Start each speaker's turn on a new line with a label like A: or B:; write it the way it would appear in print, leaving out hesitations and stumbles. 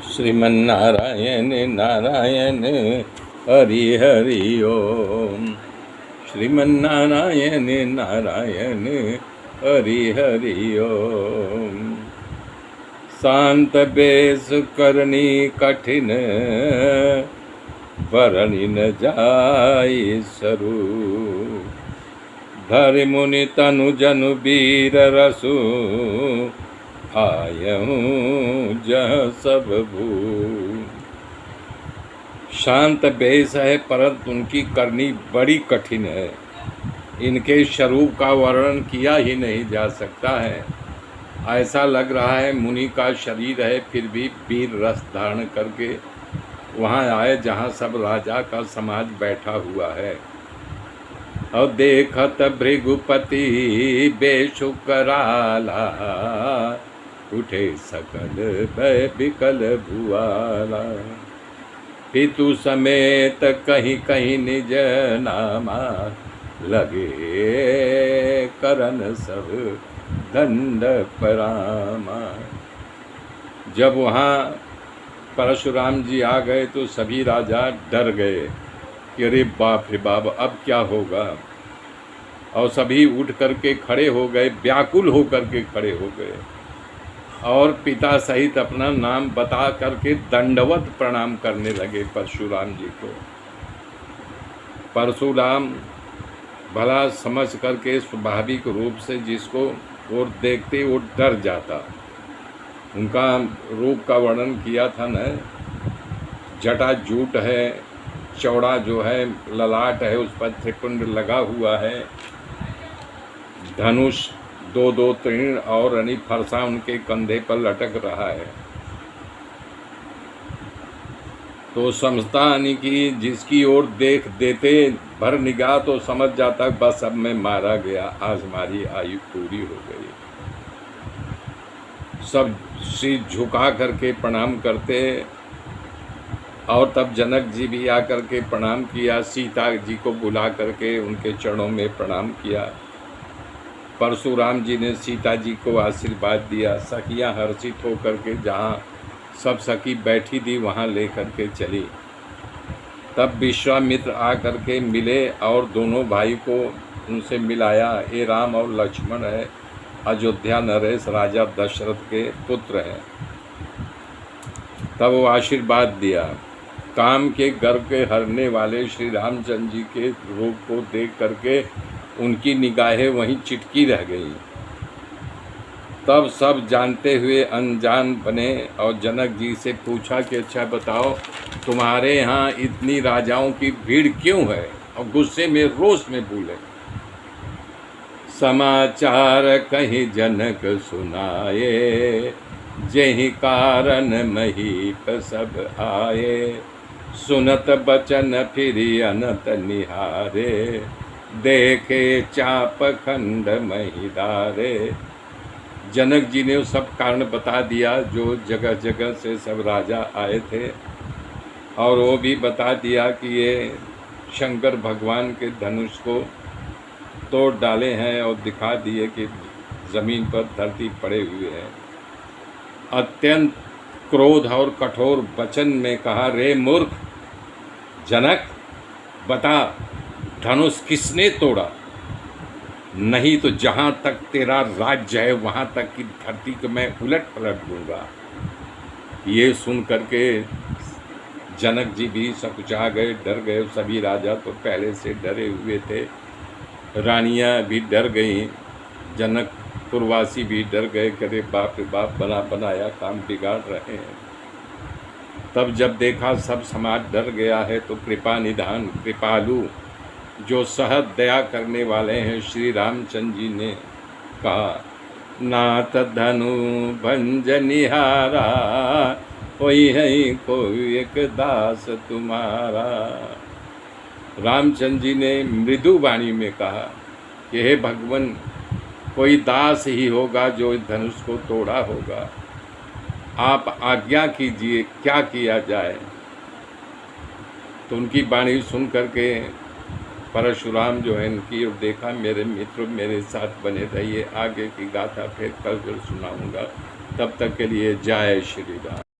A: श्रीमन्नारायण नारायण हरि हरि ओम। श्रीमन्नारायण नारायण हरि हरि ओम। शांत बेस करनी कठिन वरनि न जाय सरू। धरि मुनि तनु जनु वीर रसु आयऊं जह सब भू। शांत बेस है परंतु उनकी करनी बड़ी कठिन है। इनके स्वरूप का वर्णन किया ही नहीं जा सकता है। ऐसा लग रहा है मुनि का शरीर है, फिर भी वीर रस धारण करके वहाँ आए जहाँ सब राजा का समाज बैठा हुआ है। और देखत भृगुपति बेशु कराला, उठे सकल भय विकल भुआला। पितु समेत कहीं कहीं निज नामा, लगे करन सब दंड परामा। जब वहाँ परशुराम जी आ गए तो सभी राजा डर गए कि अरे बाप रे बाप, अब क्या होगा। और सभी उठ करके खड़े हो गए, व्याकुल हो करके खड़े हो गए और पिता सहित अपना नाम बता करके दंडवत प्रणाम करने लगे परशुराम जी को। परशुराम भला समझ करके स्वाभाविक रूप से जिसको और देखते वो डर जाता। उनका रूप का वर्णन किया था न, जटा जूट है, चौड़ा जो है ललाट है, उस पर त्रिपुंड लगा हुआ है, धनुष दो दो तीर्ण और अनी फरसा उनके कंधे पर लटक रहा है। तो समझता यानी कि जिसकी ओर देख देते भर निगाह तो समझ जाता बस अब मैं मारा गया, आज हमारी आयु पूरी हो गई। सब सिर झुका करके प्रणाम करते और तब जनक जी भी आकर के प्रणाम किया। सीता जी को बुला करके उनके चरणों में प्रणाम किया। परशुराम जी ने सीता जी को आशीर्वाद दिया। सखियाँ हर्षित होकर के जहाँ सब सखी बैठी थी वहाँ लेकर के चली। तब विश्वामित्र आकर के मिले और दोनों भाई को उनसे मिलाया। ये राम और लक्ष्मण है, अयोध्या नरेश राजा दशरथ के पुत्र हैं। तब वो आशीर्वाद दिया। काम के गर्व के हरने वाले श्री रामचंद्र जी के रूप को देख करके उनकी निगाहें वहीं चिटकी रह गई। तब सब जानते हुए अनजान बने और जनक जी से पूछा कि अच्छा बताओ, तुम्हारे यहाँ इतनी राजाओं की भीड़ क्यों है। और गुस्से में रोष में बोले, समाचार कहीं जनक सुनाए, जेहि कारण महीप सब आए। सुनत बचन फिरी अनत निहारे, देखे चाप खंड महिदारे। जनक जी ने सब कारण बता दिया जो जगह जगह से सब राजा आए थे, और वो भी बता दिया कि ये शंकर भगवान के धनुष को तोड़ डाले हैं और दिखा दिए कि ज़मीन पर धरती पड़े हुए हैं। अत्यंत क्रोध और कठोर वचन में कहा, रे मूर्ख जनक, बता धनुष किसने तोड़ा, नहीं तो जहाँ तक तेरा राज्य है वहाँ तक की धरती को मैं उलट पलट दूंगा। ये सुन करके जनक जी भी सकुचा गए, डर गए। सभी राजा तो पहले से डरे हुए थे, रानियाँ भी डर गईं, जनकपुरवासी भी डर गए, करे बाप रे बाप, बना बनाया काम बिगाड़ रहे हैं। तब जब देखा सब समाज डर गया है तो कृपा निधान कृपालु जो सहज दया करने वाले हैं श्री रामचंद्र जी ने कहा, नाथ धनु भंजनिहारा, कोई है कोई एक दास तुम्हारा। रामचंद्र जी ने मृदु वाणी में कहा कि हे भगवान, कोई दास ही होगा जो धनुष को तोड़ा होगा, आप आज्ञा कीजिए क्या किया जाए। तो उनकी वाणी सुन करके परशुराम जो है इनकी और देखा, मेरे मित्र मेरे साथ बने रहिए, आगे की गाथा फिर कल सुनाऊंगा। तब तक के लिए जय श्री राम।